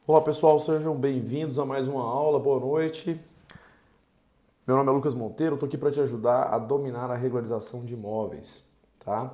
Olá pessoal, sejam bem-vindos a mais uma aula, boa noite. Meu nome é Lucas Monteiro, estou aqui para te ajudar a dominar a regularização de imóveis, tá?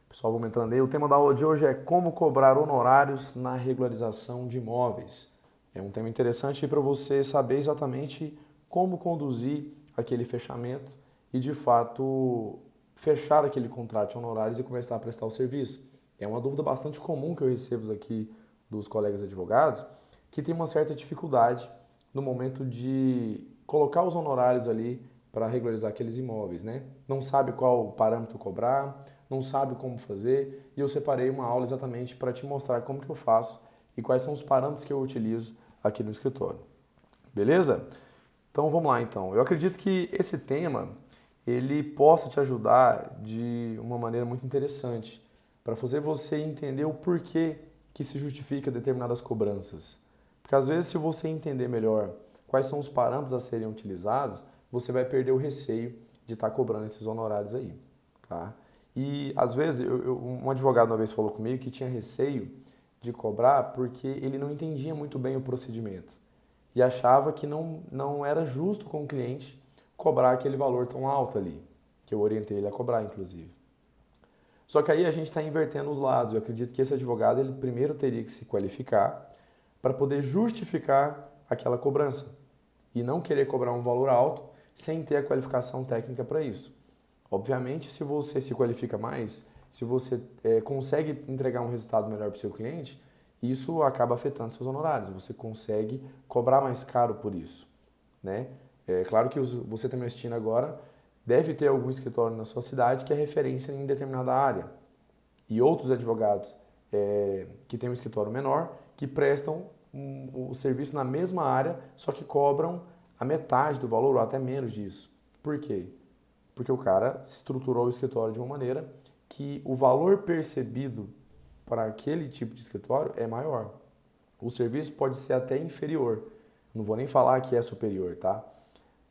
Pessoal, vamos entrando aí. O tema da aula de hoje é como cobrar honorários na regularização de imóveis. É um tema interessante para você saber exatamente como conduzir aquele fechamento e, de fato, fechar aquele contrato de honorários e começar a prestar o serviço. É uma dúvida bastante comum que eu recebo aqui dos colegas advogados, que tem uma certa dificuldade no momento de colocar os honorários ali para regularizar aqueles imóveis, né? Não sabe qual parâmetro cobrar, não sabe como fazer, e eu separei uma aula exatamente para te mostrar como que eu faço e quais são os parâmetros que eu utilizo aqui no escritório. Beleza? Então vamos lá então. Eu acredito que esse tema ele possa te ajudar de uma maneira muito interessante para fazer você entender o porquê que se justifica determinadas cobranças. Porque às vezes, se você entender melhor quais são os parâmetros a serem utilizados, você vai perder o receio de estar cobrando esses honorários aí, tá? E às vezes, um advogado uma vez falou comigo que tinha receio de cobrar porque ele não entendia muito bem o procedimento e achava que não era justo com o cliente cobrar aquele valor tão alto ali, que eu orientei ele a cobrar, inclusive. Só que aí a gente está invertendo os lados. Eu acredito que esse advogado ele primeiro teria que se qualificar para poder justificar aquela cobrança e não querer cobrar um valor alto sem ter a qualificação técnica para isso. Obviamente, se você se qualifica mais, se você consegue entregar um resultado melhor para o seu cliente, isso acaba afetando seus honorários. Você consegue cobrar mais caro por isso, né? É claro que você está me assistindo agora, deve ter algum escritório na sua cidade que é referência em determinada área. E outros advogados que têm um escritório menor, que prestam o serviço na mesma área, só que cobram a metade do valor ou até menos disso. Por quê? Porque o cara estruturou o escritório de uma maneira que o valor percebido para aquele tipo de escritório é maior. O serviço pode ser até inferior. Não vou nem falar que é superior, tá?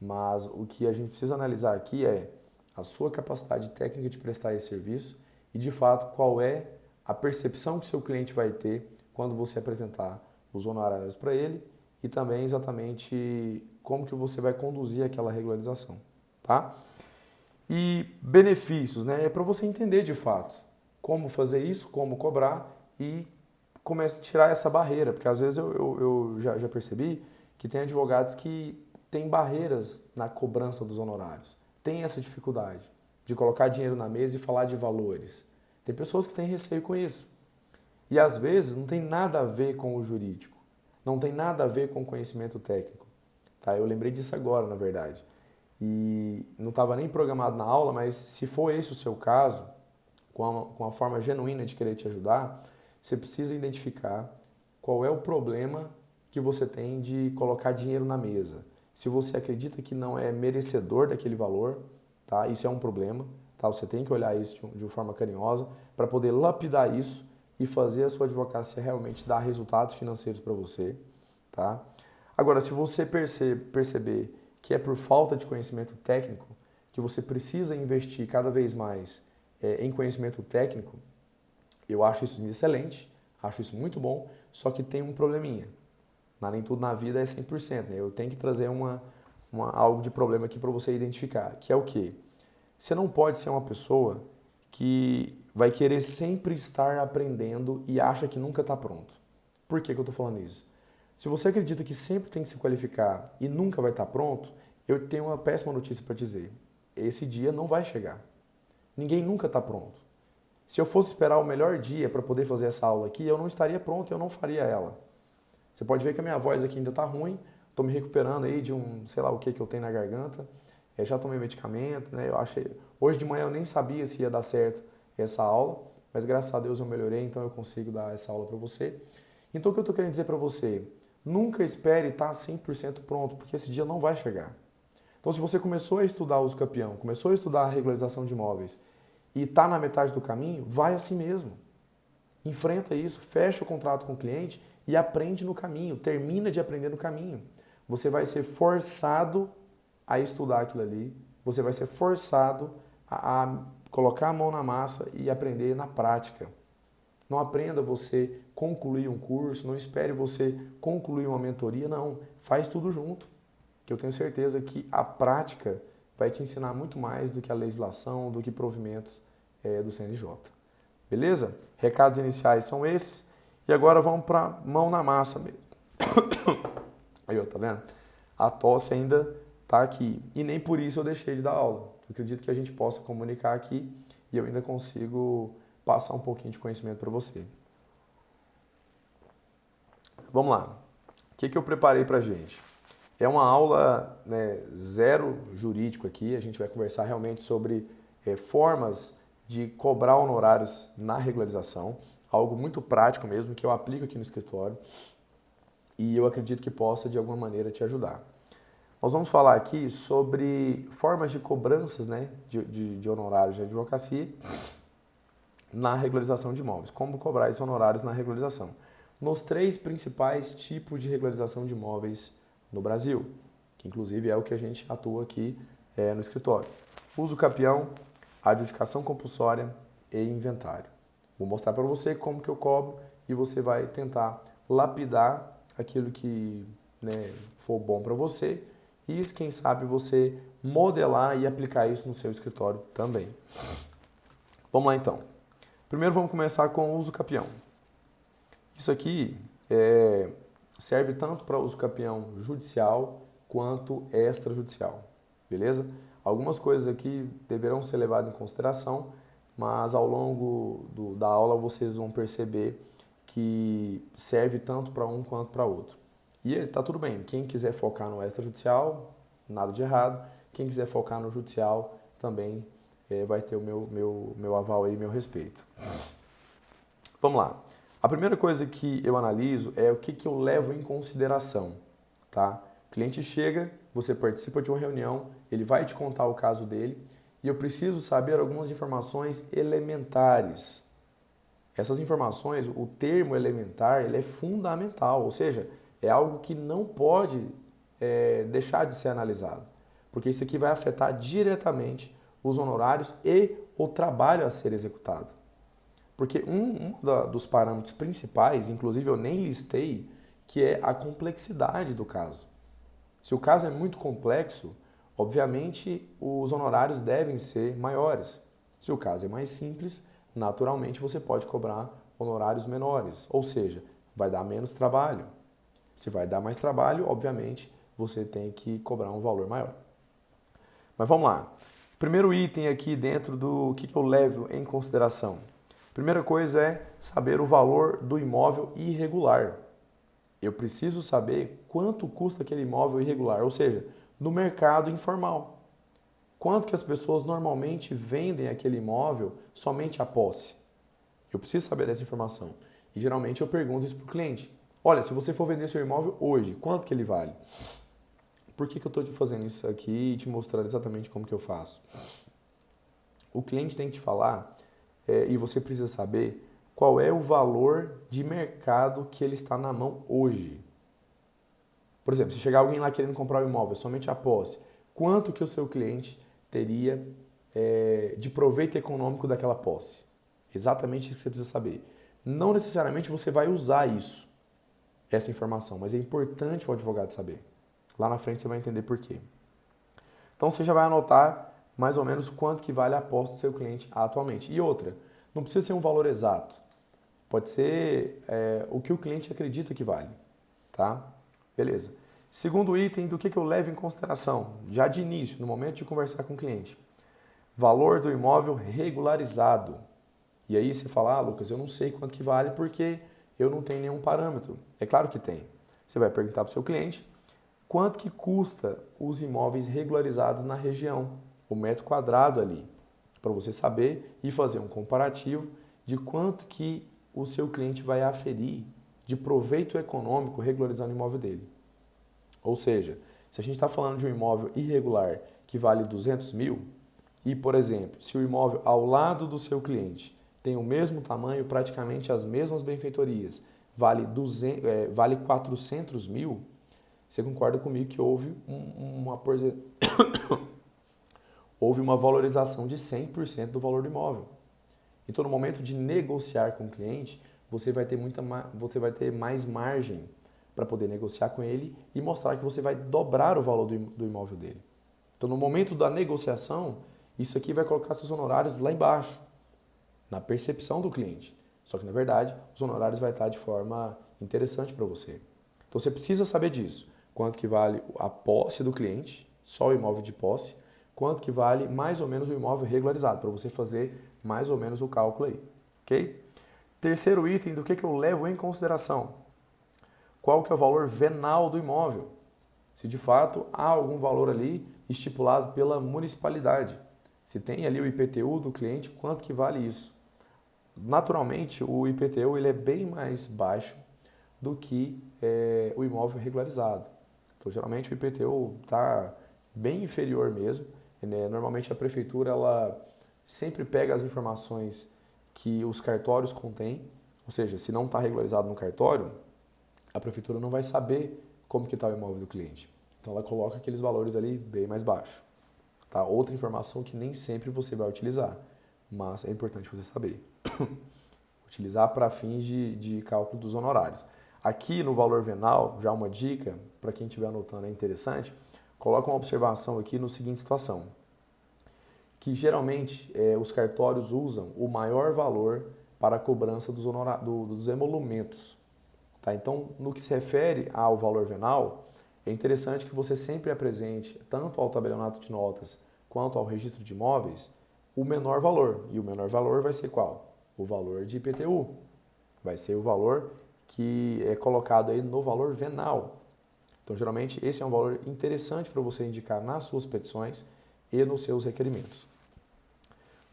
Mas o que a gente precisa analisar aqui é a sua capacidade técnica de prestar esse serviço e, de fato, qual é a percepção que seu cliente vai ter quando você apresentar os honorários para ele e também exatamente como que você vai conduzir aquela regularização, tá? E benefícios, né? É para você entender de fato como fazer isso, como cobrar e começa a tirar essa barreira, porque às vezes eu já percebi que tem advogados que têm barreiras na cobrança dos honorários, tem essa dificuldade de colocar dinheiro na mesa e falar de valores. Tem pessoas que têm receio com isso. E às vezes não tem nada a ver com o jurídico, não tem nada a ver com o conhecimento técnico. Tá? Eu lembrei disso agora, na verdade. E não estava nem programado na aula, mas se for esse o seu caso, com a forma genuína de querer te ajudar, você precisa identificar qual é o problema que você tem de colocar dinheiro na mesa. Se você acredita que não é merecedor daquele valor, tá? Isso é um problema, tá? Você tem que olhar isso de uma forma carinhosa para poder lapidar isso e fazer a sua advocacia realmente dar resultados financeiros para você, tá? Agora, se você perceber que é por falta de conhecimento técnico que você precisa investir cada vez mais em conhecimento técnico, eu acho isso excelente, acho isso muito bom, só que tem um probleminha. Nem tudo na vida é 100%, né? Eu tenho que trazer algo de problema aqui para você identificar, que é o quê? Você não pode ser uma pessoa que vai querer sempre estar aprendendo e acha que nunca está pronto. Por que eu estou falando isso? Se você acredita que sempre tem que se qualificar e nunca vai estar pronto, eu tenho uma péssima notícia para dizer. Esse dia não vai chegar. Ninguém nunca está pronto. Se eu fosse esperar o melhor dia para poder fazer essa aula aqui, eu não estaria pronto, eu não faria ela. Você pode ver que a minha voz aqui ainda está ruim, estou me recuperando aí de sei lá o que eu tenho na garganta. Já tomei medicamento, né? Hoje de manhã eu nem sabia se ia dar certo essa aula, mas graças a Deus eu melhorei, então eu consigo dar essa aula para você. Então o que eu estou querendo dizer para você? Nunca espere estar 100% pronto, porque esse dia não vai chegar. Então se você começou a estudar o uso capião, começou a estudar a regularização de imóveis e está na metade do caminho, vai assim mesmo. Enfrenta isso, fecha o contrato com o cliente e aprende no caminho, termina de aprender no caminho. Você vai ser forçado a estudar aquilo ali, você vai ser forçado a colocar a mão na massa e aprender na prática. Não aprenda você concluir um curso, não espere você concluir uma mentoria, não. Faz tudo junto, que eu tenho certeza que a prática vai te ensinar muito mais do que a legislação, do que provimentos do CNJ. Beleza? Recados iniciais são esses. E agora vamos para mão na massa mesmo. Aí, ó, tá vendo? A tosse ainda tá aqui. E nem por isso eu deixei de dar aula. Eu acredito que a gente possa comunicar aqui e eu ainda consigo passar um pouquinho de conhecimento para você. Vamos lá. O que eu preparei pra gente? É uma aula, né, zero jurídico aqui. A gente vai conversar realmente sobre formas de cobrar honorários na regularização. Algo muito prático mesmo, que eu aplico aqui no escritório. E eu acredito que possa, de alguma maneira, te ajudar. Nós vamos falar aqui sobre formas de cobranças, né, de honorários de advocacia na regularização de imóveis. Como cobrar esses honorários na regularização. Nos 3 principais tipos de regularização de imóveis no Brasil, que inclusive é o que a gente atua aqui no escritório. Uso capião, adjudicação compulsória e inventário. Vou mostrar para você como que eu cobro e você vai tentar lapidar aquilo que, né, for bom para você e, quem sabe, você modelar e aplicar isso no seu escritório também. Vamos lá então. Primeiro vamos começar com o uso capião. Isso aqui serve tanto para uso capião judicial quanto extrajudicial, beleza? Algumas coisas aqui deverão ser levadas em consideração, mas ao longo da aula vocês vão perceber que serve tanto para um quanto para outro. E tá tudo bem, quem quiser focar no extrajudicial, nada de errado. Quem quiser focar no judicial também vai ter o meu aval aí, meu respeito. Vamos lá. A primeira coisa que eu analiso é o que eu levo em consideração, tá? O cliente chega, você participa de uma reunião, ele vai te contar o caso dele e eu preciso saber algumas informações elementares. Essas informações, o termo elementar, ele é fundamental, ou seja, é algo que não pode deixar de ser analisado, porque isso aqui vai afetar diretamente os honorários e o trabalho a ser executado. Porque um dos parâmetros principais, inclusive eu nem listei, que é a complexidade do caso. Se o caso é muito complexo, obviamente os honorários devem ser maiores. Se o caso é mais simples, naturalmente você pode cobrar honorários menores, ou seja, vai dar menos trabalho. Se vai dar mais trabalho, obviamente você tem que cobrar um valor maior. Mas vamos lá. Primeiro item aqui dentro do que eu levo em consideração. Primeira coisa é saber o valor do imóvel irregular. Eu preciso saber quanto custa aquele imóvel irregular, ou seja, no mercado informal. Quanto que as pessoas normalmente vendem aquele imóvel somente a posse. Eu preciso saber dessa informação. E geralmente eu pergunto isso para o cliente. Olha, se você for vender seu imóvel hoje, quanto que ele vale? Por que eu estou te fazendo isso aqui e te mostrando exatamente como que eu faço? O cliente tem que te falar e você precisa saber qual é o valor de mercado que ele está na mão hoje. Por exemplo, se chegar alguém lá querendo comprar o imóvel somente a posse, quanto que o seu cliente teria de proveito econômico daquela posse? Exatamente isso que você precisa saber. Não necessariamente você vai usar essa informação, mas é importante o advogado saber. Lá na frente você vai entender por quê. Então você já vai anotar mais ou menos quanto que vale a aposta do seu cliente atualmente. E outra, não precisa ser um valor exato. Pode ser o que o cliente acredita que vale, tá? Beleza. Segundo item do que eu levo em consideração, já de início, no momento de conversar com o cliente. Valor do imóvel regularizado. E aí você fala, Lucas, eu não sei quanto que vale porque eu não tenho nenhum parâmetro. É claro que tem. Você vai perguntar para o seu cliente quanto que custa os imóveis regularizados na região, o metro quadrado ali, para você saber e fazer um comparativo de quanto que o seu cliente vai aferir de proveito econômico regularizando o imóvel dele. Ou seja, se a gente está falando de um imóvel irregular que vale 200 mil e, por exemplo, se o imóvel ao lado do seu cliente tem o mesmo tamanho, praticamente as mesmas benfeitorias, vale 400 mil, você concorda comigo que houve houve uma valorização de 100% do valor do imóvel. Então, no momento de negociar com o cliente, você vai ter mais margem para poder negociar com ele e mostrar que você vai dobrar o valor do imóvel dele. Então, no momento da negociação, isso aqui vai colocar seus honorários lá embaixo, na percepção do cliente. Só que, na verdade, os honorários vai estar de forma interessante para você. Então, você precisa saber disso. Quanto que vale a posse do cliente, só o imóvel de posse, quanto que vale mais ou menos o imóvel regularizado, para você fazer mais ou menos o cálculo aí, ok? Terceiro item, do que eu levo em consideração? Qual que é o valor venal do imóvel? Se de fato há algum valor ali estipulado pela municipalidade. Se tem ali o IPTU do cliente, quanto que vale isso? Naturalmente, o IPTU ele é bem mais baixo do que o imóvel regularizado. Então, geralmente o IPTU está bem inferior mesmo. Né? Normalmente a prefeitura ela sempre pega as informações que os cartórios contêm, ou seja, se não está regularizado no cartório, a prefeitura não vai saber como que está o imóvel do cliente. Então ela coloca aqueles valores ali bem mais baixos. Tá? Outra informação que nem sempre você vai utilizar, mas é importante você saber. Utilizar para fins de cálculo dos honorários. Aqui no valor venal, já uma dica, para quem estiver anotando é interessante, coloca uma observação aqui na seguinte situação, que geralmente os cartórios usam o maior valor para a cobrança dos emolumentos. Tá? Então, no que se refere ao valor venal, é interessante que você sempre apresente, tanto ao tabelionato de notas quanto ao registro de imóveis, o menor valor. E o menor valor vai ser qual? O valor de IPTU. Vai ser o valor que é colocado aí no valor venal. Então, geralmente, esse é um valor interessante para você indicar nas suas petições e nos seus requerimentos.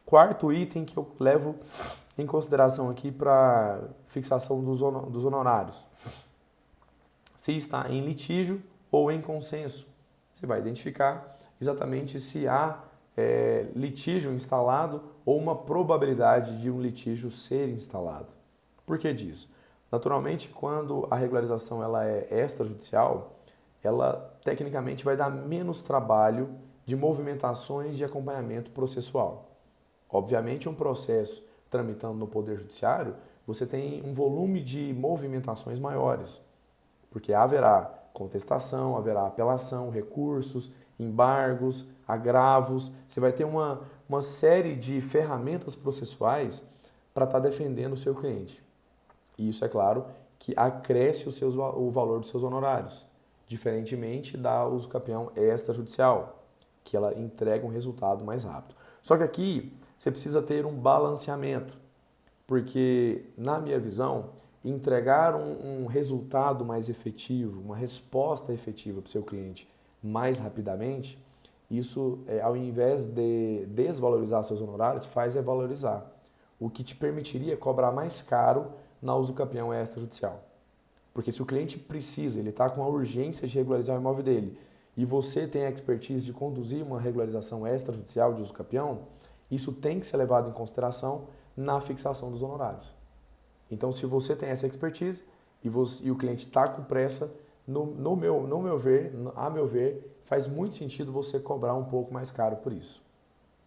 Quarto item que eu levo em consideração aqui para fixação dos honorários. Se está em litígio ou em consenso. Você vai identificar exatamente se há litígio instalado ou uma probabilidade de um litígio ser instalado. Por que disso? Naturalmente, quando a regularização ela é extrajudicial, ela tecnicamente vai dar menos trabalho de movimentações de acompanhamento processual. Obviamente, um processo tramitando no Poder Judiciário, você tem um volume de movimentações maiores, porque haverá contestação, haverá apelação, recursos, embargos, agravos, você vai ter uma série de ferramentas processuais para estar defendendo o seu cliente. E isso, é claro, que acresce o valor dos seus honorários, diferentemente da uso capião extrajudicial, que ela entrega um resultado mais rápido. Só que aqui você precisa ter um balanceamento, porque, na minha visão, entregar um resultado mais efetivo, uma resposta efetiva para o seu cliente mais rapidamente, isso, ao invés de desvalorizar seus honorários, faz valorizar, o que te permitiria cobrar mais caro na uso capião extrajudicial. Porque se o cliente precisa, ele está com a urgência de regularizar o imóvel dele, e você tem a expertise de conduzir uma regularização extrajudicial de uso capião, isso tem que ser levado em consideração na fixação dos honorários. Então, se você tem essa expertise e o cliente está com pressa, a meu ver, faz muito sentido você cobrar um pouco mais caro por isso.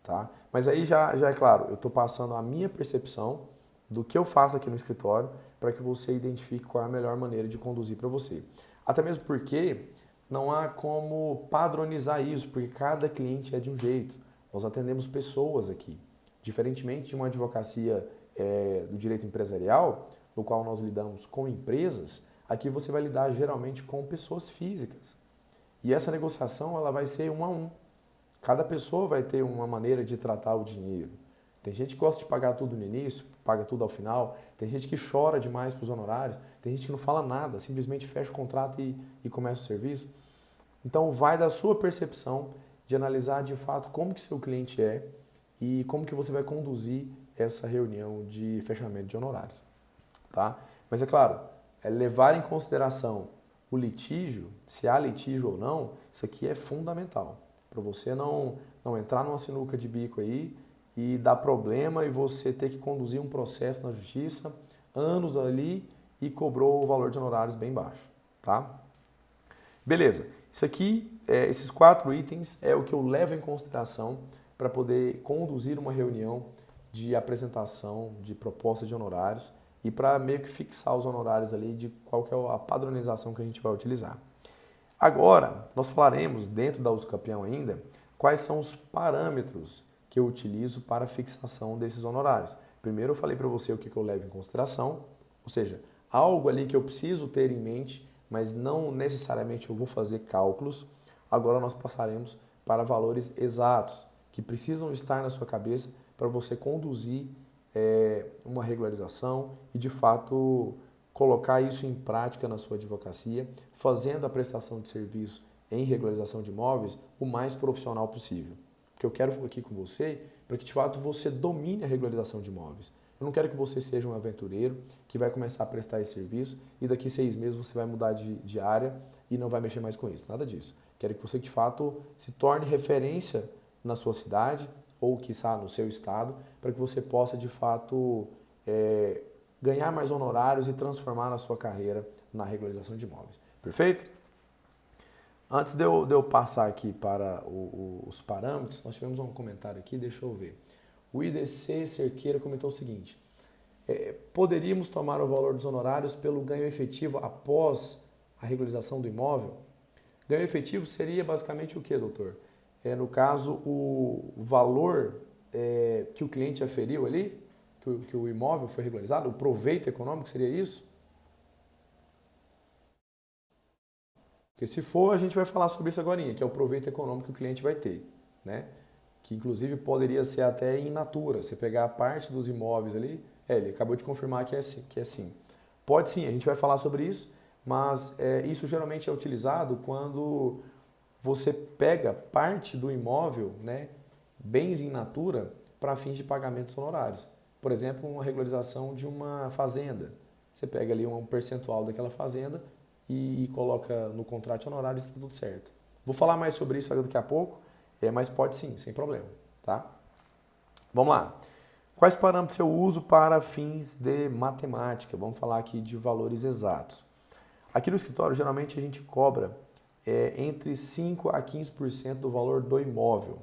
Tá? Mas aí já é claro, eu estou passando a minha percepção do que eu faço aqui no escritório para que você identifique qual é a melhor maneira de conduzir para você. Até mesmo porque não há como padronizar isso, porque cada cliente é de um jeito. Nós atendemos pessoas aqui. Diferentemente de uma advocacia do direito empresarial, no qual nós lidamos com empresas, aqui você vai lidar geralmente com pessoas físicas. E essa negociação ela vai ser um a um. Cada pessoa vai ter uma maneira de tratar o dinheiro. Tem gente que gosta de pagar tudo no início, paga tudo ao final. Tem gente que chora demais para os honorários. Tem gente que não fala nada, simplesmente fecha o contrato e começa o serviço. Então, vai da sua percepção de analisar de fato como que seu cliente é e como que você vai conduzir essa reunião de fechamento de honorários. Tá? Mas é claro, levar em consideração o litígio, se há litígio ou não, isso aqui é fundamental. Para você não entrar numa sinuca de bico aí e dar problema e você ter que conduzir um processo na justiça, anos ali e cobrou o valor de honorários bem baixo. Tá? Beleza, isso aqui, esses 4 itens é o que eu levo em consideração para poder conduzir uma reunião de apresentação de proposta de honorários e para meio que fixar os honorários ali de qual que é a padronização que a gente vai utilizar. Agora, nós falaremos, dentro da Uso Campeão ainda, quais são os parâmetros que eu utilizo para a fixação desses honorários. Primeiro eu falei para você o que eu levo em consideração, ou seja, algo ali que eu preciso ter em mente, mas não necessariamente eu vou fazer cálculos. Agora nós passaremos para valores exatos, que precisam estar na sua cabeça para você conduzir uma regularização e de fato colocar isso em prática na sua advocacia, fazendo a prestação de serviço em regularização de imóveis o mais profissional possível. Porque eu quero aqui com você para que de fato você domine a regularização de imóveis. Eu não quero que você seja um aventureiro que vai começar a prestar esse serviço e daqui 6 meses você vai mudar de área e não vai mexer mais com isso. Nada disso. Quero que você de fato se torne referência na sua cidade ou quiçá no seu estado para que você possa de fato ganhar mais honorários e transformar a sua carreira na regularização de imóveis. Perfeito? Antes de eu passar aqui para os parâmetros, nós tivemos um comentário aqui, deixa eu ver. O IDC Cerqueira comentou o seguinte: poderíamos tomar o valor dos honorários pelo ganho efetivo após a regularização do imóvel? Ganho efetivo seria basicamente o que, doutor? No caso, o valor que o cliente aferiu ali, que o imóvel foi regularizado, o proveito econômico seria isso? Porque se for, a gente vai falar sobre isso agora, que é o proveito econômico que o cliente vai ter, né? Que inclusive poderia ser até in natura. Você pegar a parte dos imóveis ali, ele acabou de confirmar que é sim. Pode sim, a gente vai falar sobre isso, mas isso geralmente é utilizado quando você pega parte do imóvel, né, bens in natura, para fins de pagamentos honorários. Por exemplo, uma regularização de uma fazenda. Você pega ali um percentual daquela fazenda e coloca no contrato honorário e está tudo certo. Vou falar mais sobre isso daqui a pouco, mas pode sim, sem problema, tá? Vamos lá. Quais parâmetros eu uso para fins de matemática? Vamos falar aqui de valores exatos. Aqui no escritório, geralmente a gente cobra entre 5% a 15% do valor do imóvel.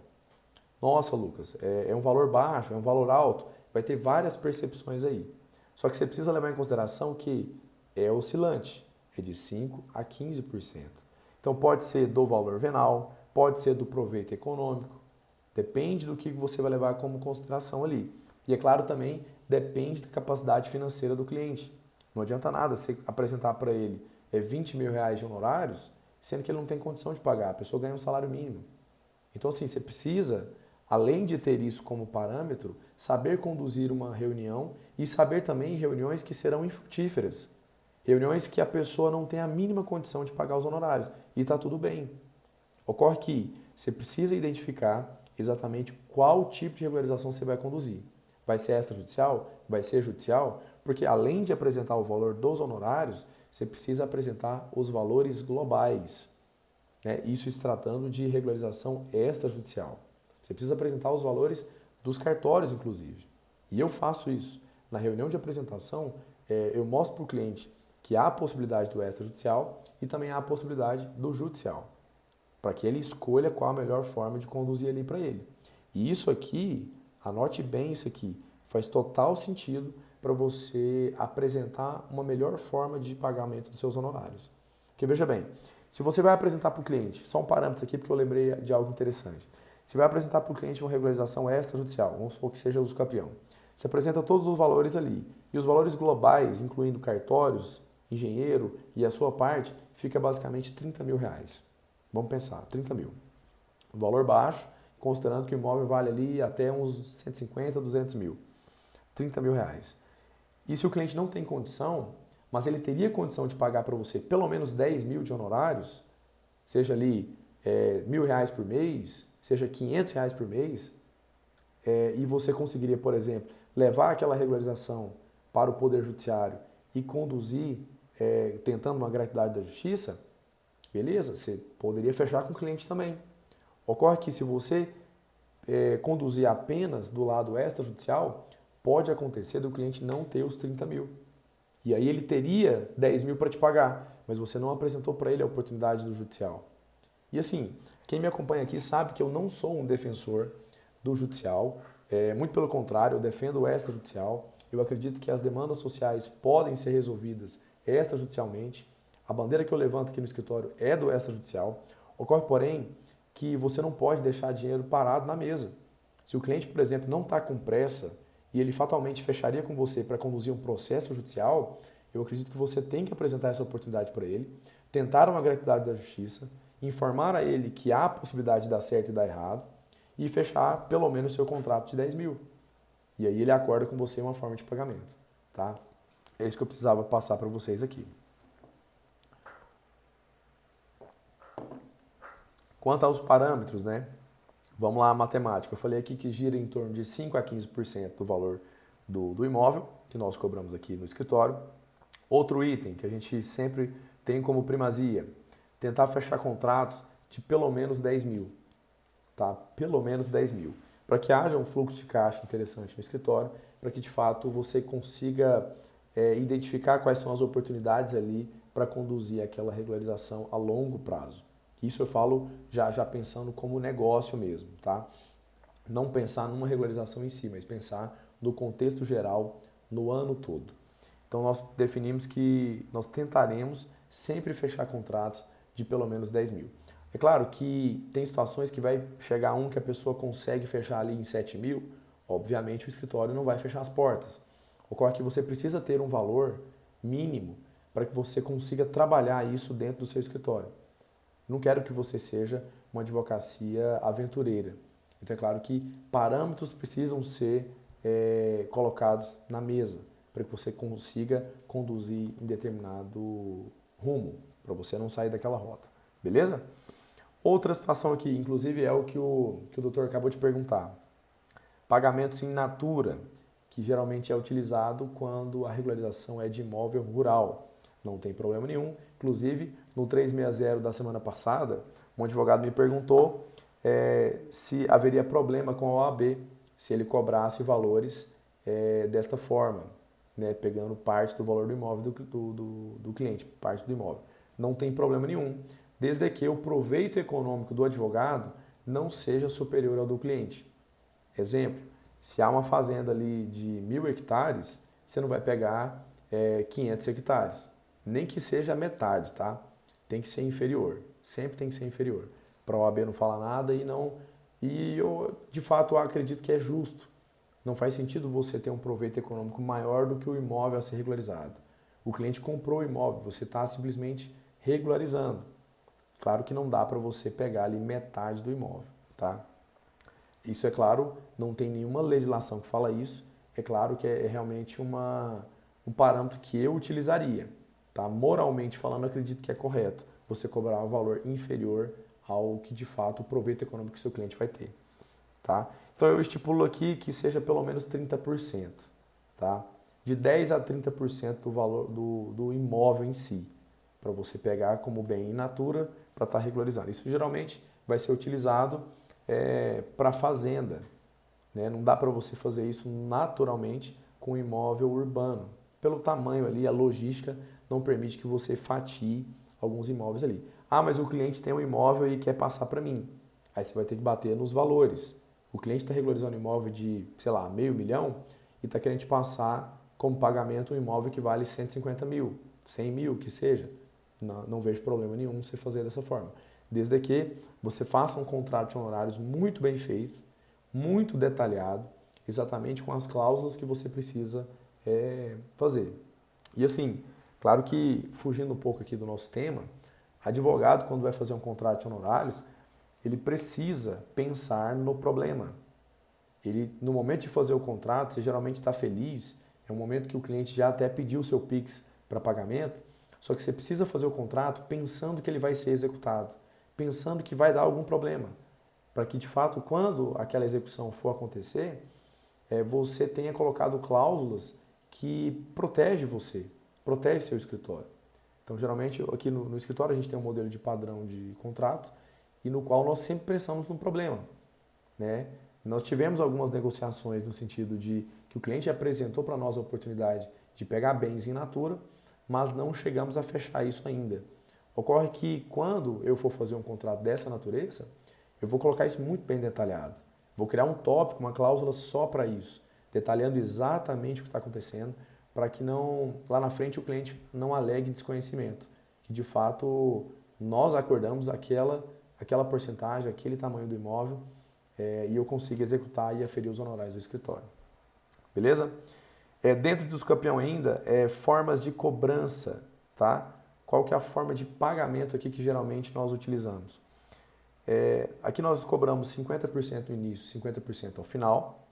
Nossa, Lucas, é um valor baixo, é um valor alto, vai ter várias percepções aí. Só que você precisa levar em consideração que é oscilante, é de 5% a 15%. Então pode ser do valor venal, pode ser do proveito econômico, depende do que você vai levar como consideração ali. E é claro também, depende da capacidade financeira do cliente. Não adianta nada você apresentar para ele 20 mil reais de honorários, sendo que ele não tem condição de pagar, a pessoa ganha um salário mínimo. Então assim, você precisa, além de ter isso como parâmetro, saber conduzir uma reunião e saber também reuniões que serão infrutíferas. Reuniões que a pessoa não tem a mínima condição de pagar os honorários. E está tudo bem. Ocorre que você precisa identificar exatamente qual tipo de regularização você vai conduzir. Vai ser extrajudicial? Vai ser judicial? Porque além de apresentar o valor dos honorários, você precisa apresentar os valores globais. Né? Isso se tratando de regularização extrajudicial. Você precisa apresentar os valores dos cartórios, inclusive. E eu faço isso. Na reunião de apresentação, eu mostro para o cliente que há a possibilidade do extrajudicial e também há a possibilidade do judicial, para que ele escolha qual a melhor forma de conduzir ali para ele. E isso aqui, anote bem isso aqui, faz total sentido para você apresentar uma melhor forma de pagamento dos seus honorários. Porque veja bem, se você vai apresentar para o cliente, só um parâmetro aqui porque eu lembrei de algo interessante. Você vai apresentar para o cliente uma regularização extrajudicial, vamos supor que seja uso campeão. Você apresenta todos os valores ali. E os valores globais, incluindo cartórios, engenheiro e a sua parte, fica basicamente 30 mil reais. Vamos pensar, 30 mil. Um valor baixo, considerando que o imóvel vale ali até uns 150, 200 mil. 30 mil reais. E se o cliente não tem condição, mas ele teria condição de pagar para você pelo menos 10 mil de honorários, seja ali R$ 1.000 por mês, seja 500 reais por mês, e você conseguiria, por exemplo, levar aquela regularização para o Poder Judiciário e conduzir, tentando uma gratuidade da Justiça, beleza? Você poderia fechar com o cliente também. Ocorre que se você conduzir apenas do lado extrajudicial, pode acontecer do cliente não ter os 30 mil. E aí ele teria 10 mil para te pagar, mas você não apresentou para ele a oportunidade do judicial. E assim, quem me acompanha aqui sabe que eu não sou um defensor do judicial, Muito pelo contrário, eu defendo o extrajudicial. Eu acredito que as demandas sociais podem ser resolvidas extrajudicialmente. A bandeira que eu levanto aqui no escritório é do extrajudicial. Ocorre, porém, que você não pode deixar dinheiro parado na mesa. Se o cliente, por exemplo, não está com pressa e ele fatalmente fecharia com você para conduzir um processo judicial, eu acredito que você tem que apresentar essa oportunidade para ele, tentar uma gratuidade da justiça, informar a ele que há a possibilidade de dar certo e dar errado e fechar pelo menos o seu contrato de 10 mil. E aí ele acorda com você uma forma de pagamento. Tá? É isso que eu precisava passar para vocês aqui. Quanto aos parâmetros, né? Vamos lá, a matemática. Eu falei aqui que gira em torno de 5 a 15% do valor do imóvel, que nós cobramos aqui no escritório. Outro item que a gente sempre tem como primazia, tentar fechar contratos de pelo menos 10 mil. Tá? Pelo menos 10 mil. Para que haja um fluxo de caixa interessante no escritório, para que de fato você consiga identificar quais são as oportunidades ali para conduzir aquela regularização a longo prazo. Isso eu falo já pensando como negócio mesmo, tá? Não pensar numa regularização em si, mas pensar no contexto geral, no ano todo. Então nós definimos que nós tentaremos sempre fechar contratos de pelo menos 10 mil. É claro que tem situações que vai chegar um que a pessoa consegue fechar ali em 7 mil, obviamente o escritório não vai fechar as portas. Ocorre que você precisa ter um valor mínimo para que você consiga trabalhar isso dentro do seu escritório. Não quero que você seja uma advocacia aventureira. Então é claro que parâmetros precisam ser colocados na mesa para que você consiga conduzir em determinado rumo, para você não sair daquela rota. Beleza? Outra situação aqui, inclusive, é o que o doutor acabou de perguntar. Pagamentos in natura, que geralmente é utilizado quando a regularização é de imóvel rural. Não tem problema nenhum. Inclusive, no 360 da semana passada, um advogado me perguntou se haveria problema com a OAB se ele cobrasse valores desta forma, né, pegando parte do valor do imóvel do cliente, parte do imóvel. Não tem problema nenhum, desde que o proveito econômico do advogado não seja superior ao do cliente. Exemplo, se há uma fazenda ali de 1.000 hectares, você não vai pegar 500 hectares. Nem que seja a metade, tá? Tem que ser inferior. Sempre tem que ser inferior. Para a OAB não falar nada e eu, de fato, acredito que é justo. Não faz sentido você ter um proveito econômico maior do que o imóvel a ser regularizado. O cliente comprou o imóvel, você está simplesmente regularizando. Claro que não dá para você pegar ali metade do imóvel, tá? Isso, é claro, não tem nenhuma legislação que fala isso. É claro que é realmente um parâmetro que eu utilizaria. Tá? Moralmente falando, acredito que é correto você cobrar um valor inferior ao que de fato o proveito econômico que seu cliente vai ter. Tá? Então eu estipulo aqui que seja pelo menos 30%. Tá? De 10% a 30% do valor do imóvel em si, para você pegar como bem in natura para estar regularizando. Isso geralmente vai ser utilizado para fazenda. Né? Não dá para você fazer isso naturalmente com imóvel urbano. Pelo tamanho ali, a logística não permite que você fatie alguns imóveis ali. Ah, mas o cliente tem um imóvel e quer passar para mim. Aí você vai ter que bater nos valores. O cliente está regularizando um imóvel de, sei lá, $500 mil e está querendo te passar como pagamento um imóvel que vale 150 mil, 100 mil, que seja. Não vejo problema nenhum você fazer dessa forma. Desde que você faça um contrato de honorários muito bem feito, muito detalhado, exatamente com as cláusulas que você precisa fazer. E assim, claro que, fugindo um pouco aqui do nosso tema, advogado, quando vai fazer um contrato de honorários, ele precisa pensar no problema. Ele, no momento de fazer o contrato, você geralmente está feliz, é um momento que o cliente já até pediu o seu Pix para pagamento, só que você precisa fazer o contrato pensando que ele vai ser executado, pensando que vai dar algum problema, para que, de fato, quando aquela execução for acontecer, você tenha colocado cláusulas que protege você, protege seu escritório. Então, geralmente, aqui no escritório a gente tem um modelo de padrão de contrato e no qual nós sempre pensamos no problema. Né? Nós tivemos algumas negociações no sentido de que o cliente apresentou para nós a oportunidade de pegar bens in natura, mas não chegamos a fechar isso ainda. Ocorre que quando eu for fazer um contrato dessa natureza, eu vou colocar isso muito bem detalhado. Vou criar um tópico, uma cláusula só para isso, detalhando exatamente o que está acontecendo, para que não lá na frente o cliente não alegue desconhecimento, que de fato nós acordamos aquela porcentagem, aquele tamanho do imóvel e eu consigo executar e aferir os honorários do escritório. Beleza? Dentro dos campeão ainda, formas de cobrança, tá? Qual que é a forma de pagamento aqui que geralmente nós utilizamos? Aqui nós cobramos 50% no início, 50% ao final,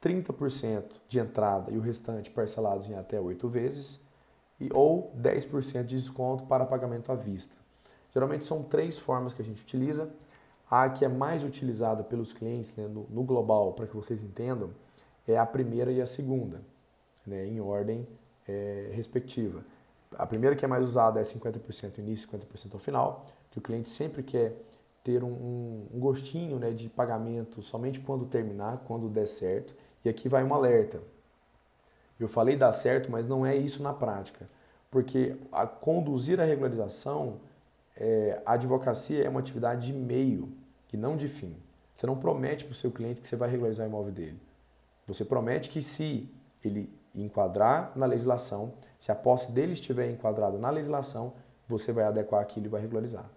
30% de entrada e o restante parcelados em até 8 vezes, ou 10% de desconto para pagamento à vista. Geralmente são 3 formas que a gente utiliza. A que é mais utilizada pelos clientes, né, no global, para que vocês entendam, é a primeira e a segunda, né, em ordem respectiva. A primeira que é mais usada é 50% no início, 50% ao final, que o cliente sempre quer ter um gostinho, né, de pagamento somente quando terminar, quando der certo. E aqui vai um alerta. Eu falei dar certo, mas não é isso na prática. Porque a conduzir a regularização, a advocacia é uma atividade de meio e não de fim. Você não promete para o seu cliente que você vai regularizar o imóvel dele. Você promete que se ele enquadrar na legislação, se a posse dele estiver enquadrada na legislação, você vai adequar aquilo e vai regularizar.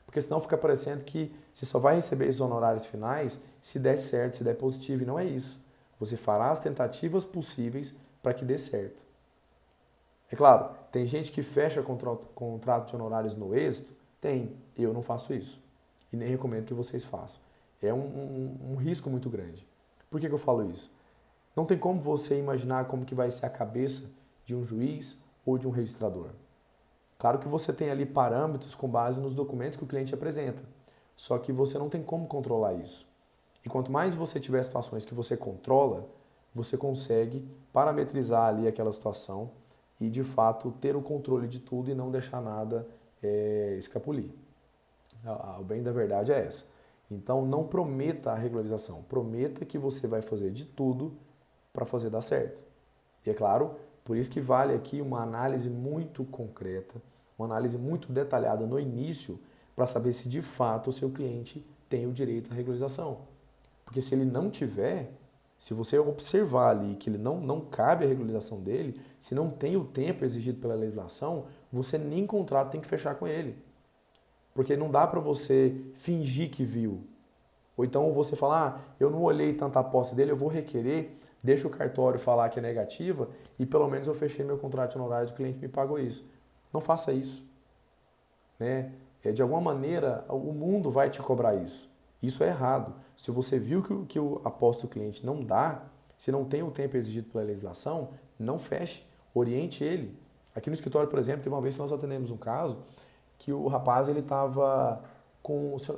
Porque senão fica parecendo que você só vai receber esses honorários finais se der certo, se der positivo, e não é isso. Você fará as tentativas possíveis para que dê certo. É claro, tem gente que fecha contrato de honorários no êxito? Tem. Eu não faço isso. E nem recomendo que vocês façam. É um risco muito grande. Por que eu falo isso? Não tem como você imaginar como que vai ser a cabeça de um juiz ou de um registrador. Claro que você tem ali parâmetros com base nos documentos que o cliente apresenta. Só que você não tem como controlar isso. E quanto mais você tiver situações que você controla, você consegue parametrizar ali aquela situação e, de fato, ter o controle de tudo e não deixar nada escapulir. O bem da verdade é essa. Então, não prometa a regularização. Prometa que você vai fazer de tudo para fazer dar certo. E, é claro, por isso que vale aqui uma análise muito concreta, uma análise muito detalhada no início para saber se, de fato, o seu cliente tem o direito à regularização. Porque se ele não tiver, se você observar ali que ele não cabe a regularização dele, se não tem o tempo exigido pela legislação, você nem contrato tem que fechar com ele. Porque não dá para você fingir que viu. Ou então você falar, eu não olhei tanta posse dele, eu vou requerer, deixa o cartório falar que é negativa e pelo menos eu fechei meu contrato de honorários e o cliente me pagou isso. Não faça isso. Né? De alguma maneira, o mundo vai te cobrar isso. Isso é errado. Se você viu que a posse do cliente não dá, se não tem o tempo exigido pela legislação, não feche, oriente ele. Aqui no escritório, por exemplo, teve uma vez que nós atendemos um caso que o rapaz ele estava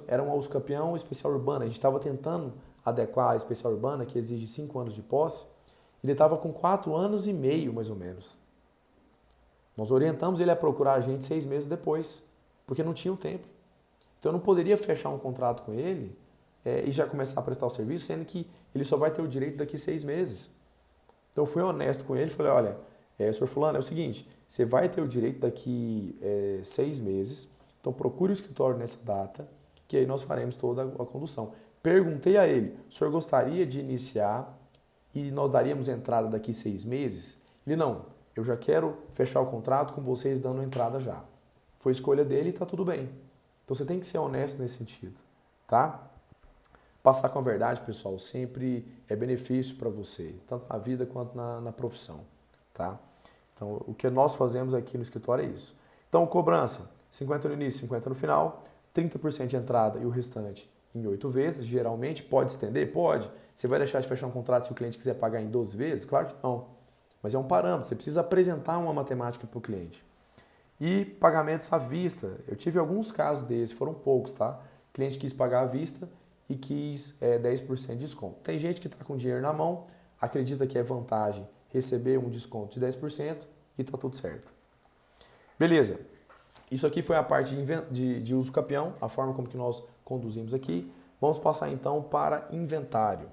era um uso campeão especial urbana. A gente estava tentando adequar a especial urbana, que exige 5 anos de posse. Ele estava com 4 anos e meio, mais ou menos. Nós orientamos ele a procurar a gente 6 meses depois, porque não tinha o tempo. Então eu não poderia fechar um contrato com ele e já começar a prestar o serviço, sendo que ele só vai ter o direito daqui 6 meses. Então eu fui honesto com ele e falei, olha, senhor fulano, é o seguinte, você vai ter o direito daqui 6 meses, então procure o escritório nessa data, que aí nós faremos toda a condução. Perguntei a ele, o senhor gostaria de iniciar e nós daríamos entrada daqui 6 meses? Ele, não, eu já quero fechar o contrato com vocês dando entrada já. Foi escolha dele e está tudo bem. Então você tem que ser honesto nesse sentido, tá? Passar com a verdade, pessoal, sempre é benefício para você, tanto na vida quanto na profissão, tá? Então, o que nós fazemos aqui no escritório é isso. Então, cobrança, 50 no início, 50 no final, 30% de entrada e o restante em 8 vezes, geralmente. Pode estender? Pode. Você vai deixar de fechar um contrato se o cliente quiser pagar em 12 vezes? Claro que não. Mas é um parâmetro, você precisa apresentar uma matemática para o cliente. E pagamentos à vista. Eu tive alguns casos desses, foram poucos, tá? O cliente quis pagar à vista e quis 10% de desconto. Tem gente que está com dinheiro na mão, acredita que é vantagem receber um desconto de 10% e está tudo certo. Beleza. Isso aqui foi a parte de uso campeão, a forma como que nós conduzimos aqui. Vamos passar então para inventário.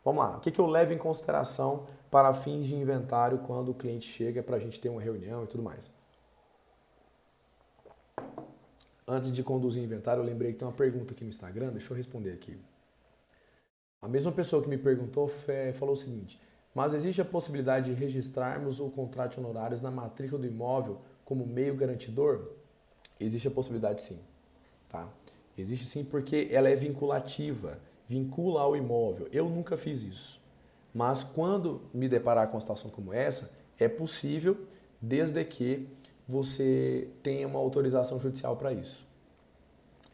Vamos lá. O que eu levo em consideração para fins de inventário quando o cliente chega para a gente ter uma reunião e tudo mais? Antes de conduzir inventário, eu lembrei que tem uma pergunta aqui no Instagram, deixa eu responder aqui. A mesma pessoa que me perguntou falou o seguinte: mas existe a possibilidade de registrarmos o contrato de honorários na matrícula do imóvel como meio garantidor? Existe a possibilidade sim, tá? Existe sim porque ela é vinculativa, vincula ao imóvel. Eu nunca fiz isso, mas quando me deparar com uma situação como essa, é possível desde que você tenha uma autorização judicial para isso.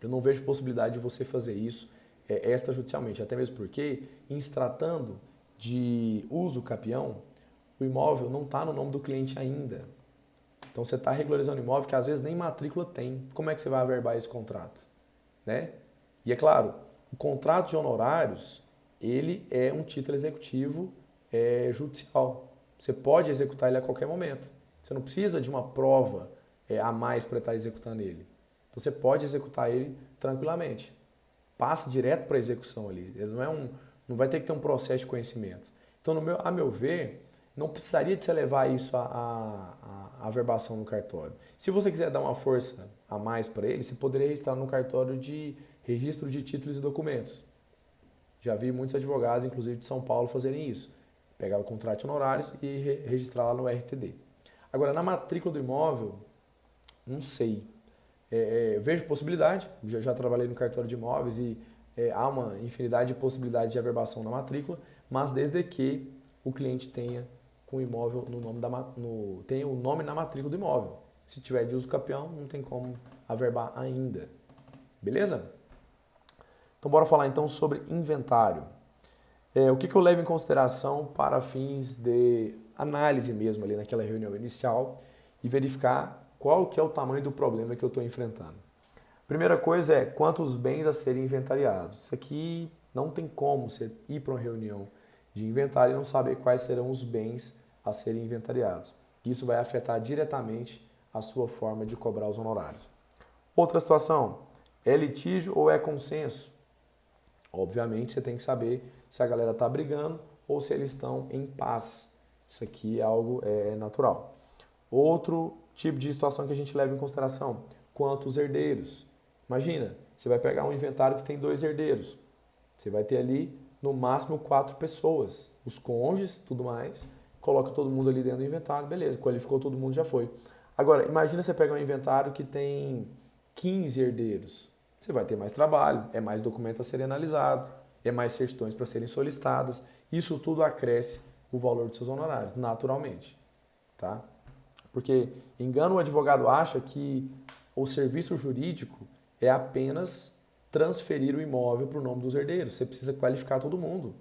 Eu não vejo possibilidade de você fazer isso extrajudicialmente, até mesmo porque, em se tratando de uso capião, o imóvel não está no nome do cliente ainda. Então você está regularizando um imóvel que às vezes nem matrícula tem. Como é que você vai averbar esse contrato? Né? E é claro, o contrato de honorários, ele é um título executivo judicial. Você pode executar ele a qualquer momento. Você não precisa de uma prova a mais para estar executando ele. Então você pode executar ele tranquilamente. Passa direto para a execução ali. Ele não vai ter que ter um processo de conhecimento. Então, a meu ver, não precisaria de você levar isso à averbação no cartório. Se você quiser dar uma força a mais para ele, você poderia registrar no cartório de registro de títulos e documentos. Já vi muitos advogados, inclusive de São Paulo, fazerem isso. Pegar o contrato de honorários e registrar lá no RTD. Agora, na matrícula do imóvel, não sei. Vejo possibilidade, já trabalhei no cartório de imóveis e há uma infinidade de possibilidades de averbação na matrícula, mas desde que o cliente tenha com o imóvel no nome tenha o nome na matrícula do imóvel. Se tiver de uso capião, não tem como averbar ainda. Beleza? Então bora falar então sobre inventário. O que eu levo em consideração para fins de análise mesmo ali naquela reunião inicial e verificar qual que é o tamanho do problema que eu estou enfrentando. Primeira coisa é quantos bens a serem inventariados. Isso aqui não tem como você ir para uma reunião de inventário e não saber quais serão os bens a serem inventariados. Isso vai afetar diretamente a sua forma de cobrar os honorários. Outra situação, é litígio ou é consenso? Obviamente você tem que saber se a galera está brigando ou se eles estão em paz. Isso aqui é algo natural. Outro tipo de situação que a gente leva em consideração, quantos herdeiros? Imagina, você vai pegar um inventário que tem 2 herdeiros. Você vai ter ali, no máximo, 4 pessoas. Os cônjuges, tudo mais. Coloca todo mundo ali dentro do inventário, beleza, qualificou todo mundo, já foi. Agora, imagina você pegar um inventário que tem 15 herdeiros. Você vai ter mais trabalho, é mais documento a ser analisado, é mais certidões para serem solicitadas. Isso tudo acresce o valor dos seus honorários, naturalmente. Tá? Porque engano, o advogado acha que o serviço jurídico é apenas transferir o imóvel para o nome dos herdeiros. Você precisa qualificar todo mundo.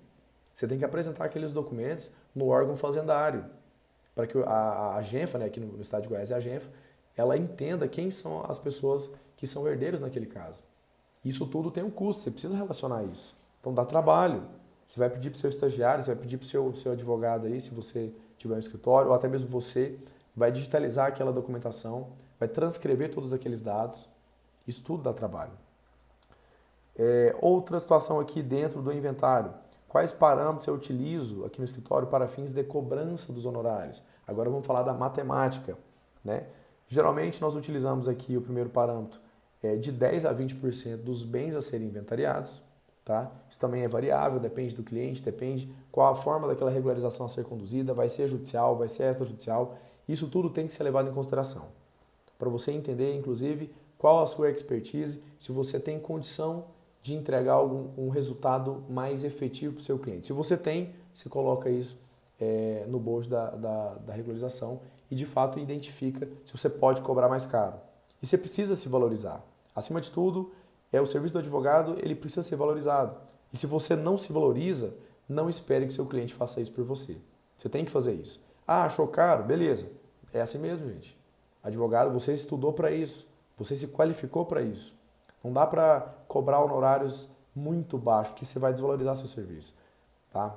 Você tem que apresentar aqueles documentos no órgão fazendário, para que a Agenfa, né, aqui no estado de Goiás é a Agenfa, ela entenda quem são as pessoas que são herdeiros naquele caso. Isso tudo tem um custo, você precisa relacionar isso. Então dá trabalho. Você vai pedir para o seu estagiário, você vai pedir para o seu advogado aí, se você tiver um escritório, ou até mesmo você, vai digitalizar aquela documentação, vai transcrever todos aqueles dados. Isso tudo dá trabalho. Outra situação aqui dentro do inventário. Quais parâmetros eu utilizo aqui no escritório para fins de cobrança dos honorários? Agora vamos falar da matemática. Né? Geralmente nós utilizamos aqui o primeiro parâmetro de 10 a 20% dos bens a serem inventariados. Tá? Isso também é variável, depende do cliente, depende qual a forma daquela regularização a ser conduzida, vai ser judicial, vai ser extrajudicial. Isso tudo tem que ser levado em consideração. Para você entender, inclusive, qual a sua expertise, se você tem condição de entregar um resultado mais efetivo para o seu cliente. Se você tem, você coloca isso no bojo da regularização e, de fato, identifica se você pode cobrar mais caro. E você precisa se valorizar. Acima de tudo, o serviço do advogado, ele precisa ser valorizado. E se você não se valoriza, não espere que seu cliente faça isso por você. Você tem que fazer isso. Ah, achou caro? Beleza. É assim mesmo, gente. Advogado, você estudou para isso. Você se qualificou para isso. Não dá para cobrar honorários muito baixos, porque você vai desvalorizar seu serviço. Tá?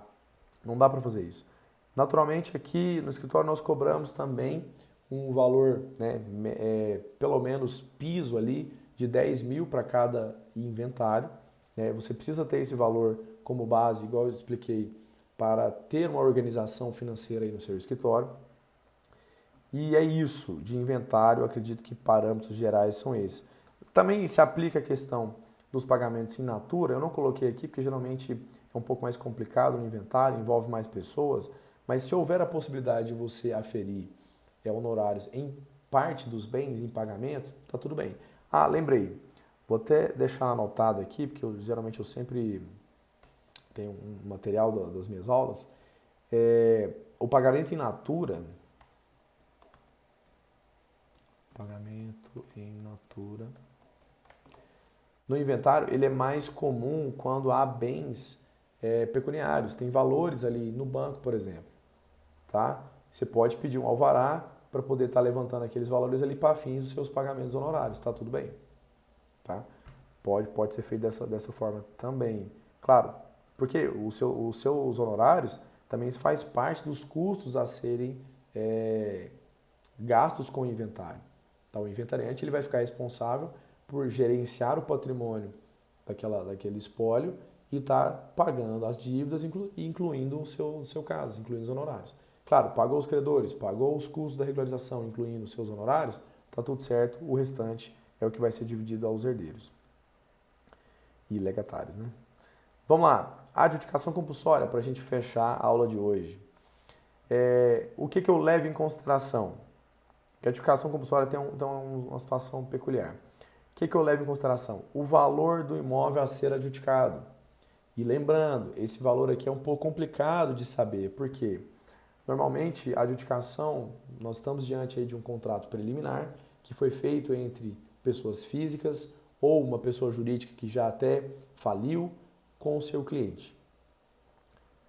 Não dá para fazer isso. Naturalmente, aqui no escritório nós cobramos também um valor, né, pelo menos piso ali, de 10 mil para cada inventário. Você precisa ter esse valor como base, igual eu expliquei, para ter uma organização financeira aí no seu escritório. E é isso, de inventário, eu acredito que parâmetros gerais são esses. Também se aplica a questão dos pagamentos in natura, eu não coloquei aqui porque geralmente é um pouco mais complicado no inventário, envolve mais pessoas, mas se houver a possibilidade de você aferir honorários em parte dos bens em pagamento, tá tudo bem. Ah, lembrei, vou até deixar anotado aqui, porque geralmente eu sempre tenho um material das minhas aulas, o pagamento in natura, no inventário, ele é mais comum quando há bens pecuniários, tem valores ali no banco, por exemplo, tá? Você pode pedir um alvará para poder estar levantando aqueles valores ali para fins dos seus pagamentos honorários, tá tudo bem, tá? Pode ser feito dessa forma também. Claro, porque os seus honorários também faz parte dos custos a serem gastos com o inventário. Então, o inventariante ele vai ficar responsável por gerenciar o patrimônio daquele espólio e estar pagando as dívidas, incluindo o seu caso, incluindo os honorários. Claro, pagou os credores, pagou os custos da regularização, incluindo os seus honorários, está tudo certo, o restante é o que vai ser dividido aos herdeiros e legatários, né? Vamos lá, a adjudicação compulsória, para a gente fechar a aula de hoje. O que eu levo em consideração? Que a adjudicação compulsória tem uma situação peculiar. O que eu levo em consideração? O valor do imóvel a ser adjudicado. E lembrando, esse valor aqui é um pouco complicado de saber, porque normalmente a adjudicação, nós estamos diante aí de um contrato preliminar que foi feito entre pessoas físicas ou uma pessoa jurídica que já até faliu com o seu cliente.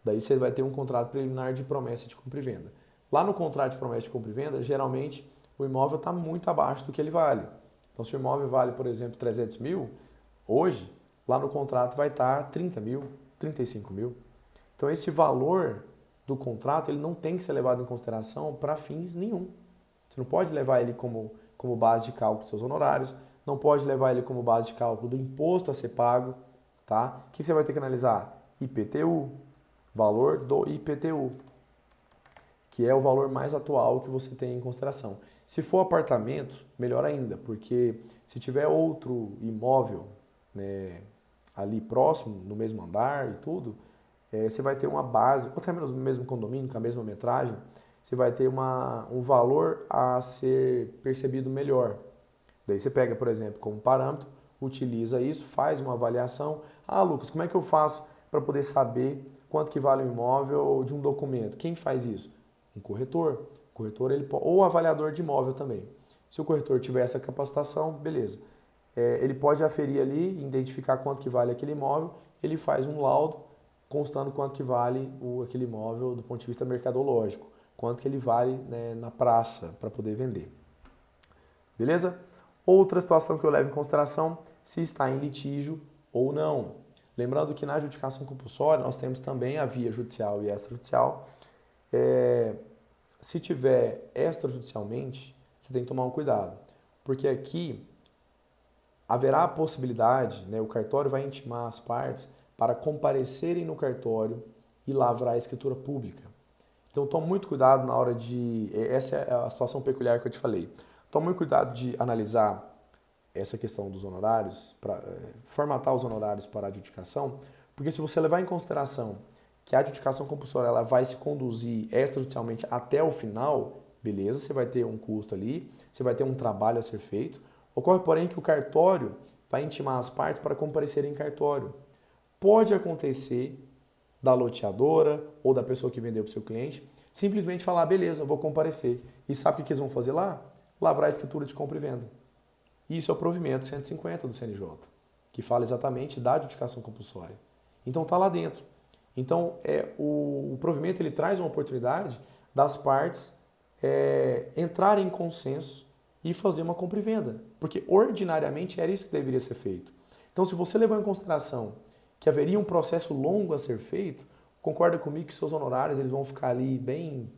Daí você vai ter um contrato preliminar de promessa de compra e venda. Lá no contrato de promessa de compra e venda, geralmente o imóvel está muito abaixo do que ele vale. Então, se o imóvel vale, por exemplo, 300 mil, hoje, lá no contrato vai estar 30 mil, 35 mil. Então, esse valor do contrato, ele não tem que ser levado em consideração para fins nenhum. Você não pode levar ele como base de cálculo dos seus honorários, não pode levar ele como base de cálculo do imposto a ser pago, tá? O que você vai ter que analisar? IPTU, valor do IPTU, que é o valor mais atual que você tem em consideração. Se for apartamento, melhor ainda, porque se tiver outro imóvel, né, ali próximo, no mesmo andar e tudo, você vai ter uma base, ou até mesmo no mesmo condomínio, com a mesma metragem, você vai ter um valor a ser percebido melhor. Daí você pega, por exemplo, como parâmetro, utiliza isso, faz uma avaliação. Ah, Lucas, como é que eu faço para poder saber quanto que vale o imóvel de um documento? Quem faz isso? Um corretor. O corretor ou avaliador de imóvel também. Se o corretor tiver essa capacitação, beleza. Ele pode aferir ali, identificar quanto que vale aquele imóvel, ele faz um laudo constando quanto que vale aquele imóvel do ponto de vista mercadológico, quanto que ele vale, né, na praça para poder vender. Beleza? Outra situação que eu levo em consideração, se está em litígio ou não. Lembrando que na adjudicação compulsória nós temos também a via judicial e extrajudicial. Se tiver extrajudicialmente, você tem que tomar um cuidado, porque aqui haverá a possibilidade, né, o cartório vai intimar as partes para comparecerem no cartório e lavrar a escritura pública. Então tome muito cuidado na hora de... Essa é a situação peculiar que eu te falei. Tome muito cuidado de analisar essa questão dos honorários, formatar os honorários para a adjudicação, porque se você levar em consideração que a adjudicação compulsória ela vai se conduzir extrajudicialmente até o final, beleza, você vai ter um custo ali, você vai ter um trabalho a ser feito. Ocorre, porém, que o cartório vai intimar as partes para comparecerem em cartório. Pode acontecer da loteadora ou da pessoa que vendeu para o seu cliente simplesmente falar, beleza, vou comparecer. E sabe o que eles vão fazer lá? Lavrar a escritura de compra e venda. Isso é o provimento 150 do CNJ, que fala exatamente da adjudicação compulsória. Então está lá dentro. Então o provimento ele traz uma oportunidade das partes entrarem em consenso e fazer uma compra e venda, porque ordinariamente era isso que deveria ser feito. Então se você levar em consideração que haveria um processo longo a ser feito, concorda comigo que seus honorários eles vão ficar ali bem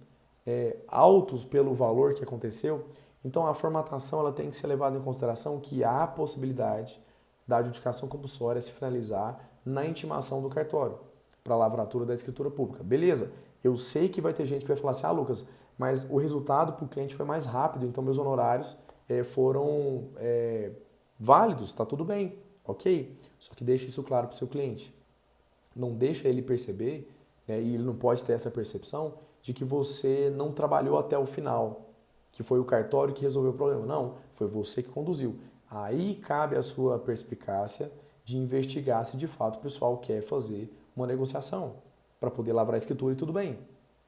altos pelo valor que aconteceu. Então a formatação ela tem que ser levada em consideração que há a possibilidade da adjudicação compulsória se finalizar na intimação do cartório para a lavratura da escritura pública. Beleza, eu sei que vai ter gente que vai falar assim, Lucas, mas o resultado para o cliente foi mais rápido, então meus honorários foram válidos, está tudo bem, ok? Só que deixe isso claro para o seu cliente. não deixa ele perceber, né, e ele não pode ter essa percepção de que você não trabalhou até o final, que foi o cartório que resolveu o problema. Não, foi você que conduziu. Aí cabe a sua perspicácia de investigar se de fato o pessoal quer fazer uma negociação para poder lavrar a escritura e tudo bem.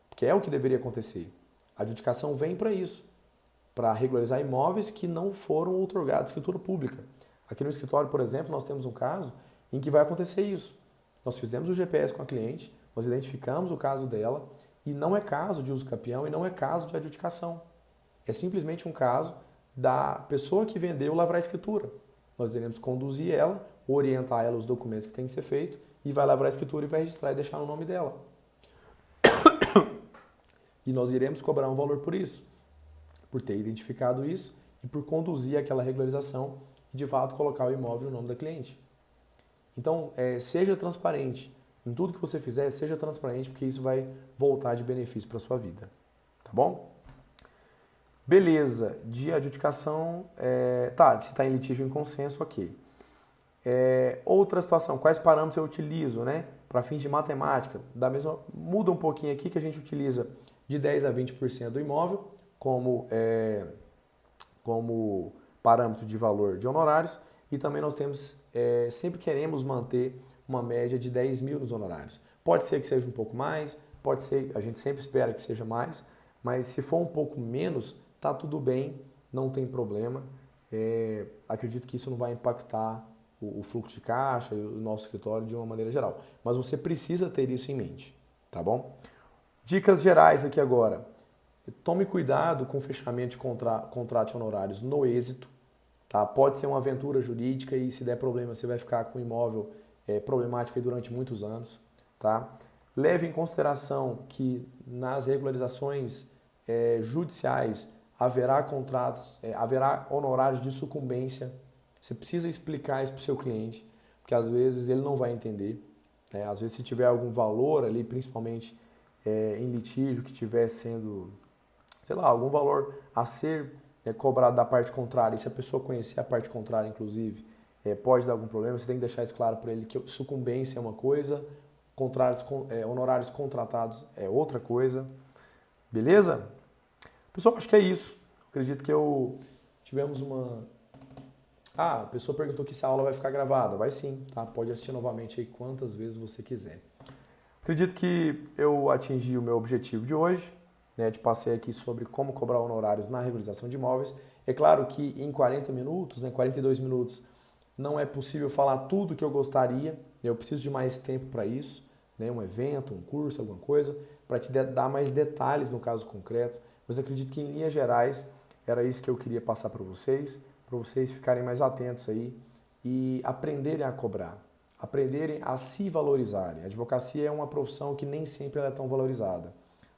Porque é o que deveria acontecer. A adjudicação vem para isso, para regularizar imóveis que não foram outorgados escritura pública. Aqui no escritório, por exemplo, nós temos um caso em que vai acontecer isso. Nós fizemos o GPS com a cliente, nós identificamos o caso dela e não é caso de uso capião e não é caso de adjudicação. É simplesmente um caso da pessoa que vendeu lavrar a escritura. Nós iremos conduzir ela, orientar ela os documentos que tem que ser feito e vai lavrar a escritura e vai registrar e deixar no nome dela. E nós iremos cobrar um valor por isso, por ter identificado isso e por conduzir aquela regularização e de fato colocar o imóvel no nome da cliente. Então, seja transparente. Em tudo que você fizer, seja transparente, porque isso vai voltar de benefício para a sua vida. Tá bom? Beleza. De adjudicação, se está em litígio em consenso, ok. Outra situação, quais parâmetros eu utilizo, né? Para fins de matemática, muda um pouquinho aqui que a gente utiliza de 10% a 20% do imóvel como parâmetro de valor de honorários e também nós temos, sempre queremos manter uma média de 10 mil nos honorários. Pode ser que seja um pouco mais, pode ser, a gente sempre espera que seja mais, mas se for um pouco menos, tá tudo bem, não tem problema. Acredito que isso não vai impactar o fluxo de caixa e o nosso escritório de uma maneira geral. Mas você precisa ter isso em mente, tá bom? Dicas gerais aqui agora. Tome cuidado com o fechamento de contratos honorários no êxito. Tá? Pode ser uma aventura jurídica e se der problema você vai ficar com o imóvel problemático aí durante muitos anos. Tá? Leve em consideração que nas regularizações judiciais haverá haverá honorários de sucumbência. Você precisa explicar isso para o seu cliente, porque às vezes ele não vai entender. Às vezes se tiver algum valor ali, principalmente em litígio que estiver sendo, sei lá, algum valor a ser cobrado da parte contrária, e se a pessoa conhecer a parte contrária, inclusive, pode dar algum problema, você tem que deixar isso claro para ele que sucumbência é uma coisa, honorários contratados é outra coisa. Beleza? Pessoal, acho que é isso. Acredito que tivemos uma... a pessoa perguntou que se a aula vai ficar gravada. Vai sim, tá? Pode assistir novamente aí quantas vezes você quiser. Acredito que eu atingi o meu objetivo de hoje, né? Te passei aqui sobre como cobrar honorários na regularização de imóveis. É claro que em 40 minutos, 42 minutos, não é possível falar tudo que eu gostaria. Eu preciso de mais tempo para isso, né? Um evento, um curso, alguma coisa, para te dar mais detalhes no caso concreto. Mas acredito que em linhas gerais era isso que eu queria passar para vocês ficarem mais atentos aí e aprenderem a cobrar, aprenderem a se valorizarem. A advocacia é uma profissão que nem sempre ela é tão valorizada.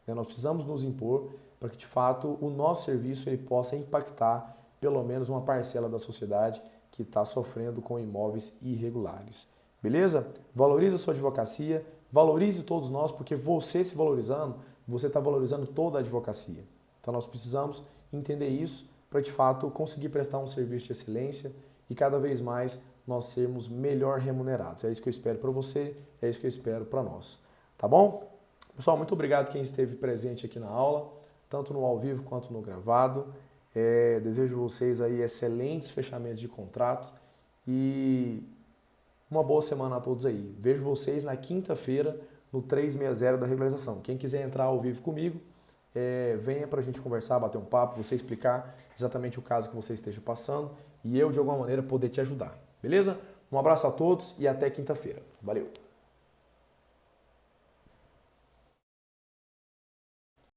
Nós precisamos nos impor para que, de fato, o nosso serviço ele possa impactar pelo menos uma parcela da sociedade que está sofrendo com imóveis irregulares. Beleza? Valorize a sua advocacia, valorize todos nós, porque você se valorizando, você está valorizando toda a advocacia. Então nós precisamos entender isso para, de fato, conseguir prestar um serviço de excelência e cada vez mais nós sermos melhor remunerados. É isso que eu espero para você, é isso que eu espero para nós. Tá bom? Pessoal, muito obrigado quem esteve presente aqui na aula, tanto no ao vivo quanto no gravado. Desejo a vocês aí excelentes fechamentos de contratos e uma boa semana a todos aí. Vejo vocês na quinta-feira no 360 da regularização. Quem quiser entrar ao vivo comigo, venha para a gente conversar, bater um papo, você explicar exatamente o caso que você esteja passando e eu, de alguma maneira, poder te ajudar. Beleza? Um abraço a todos e até quinta-feira. Valeu!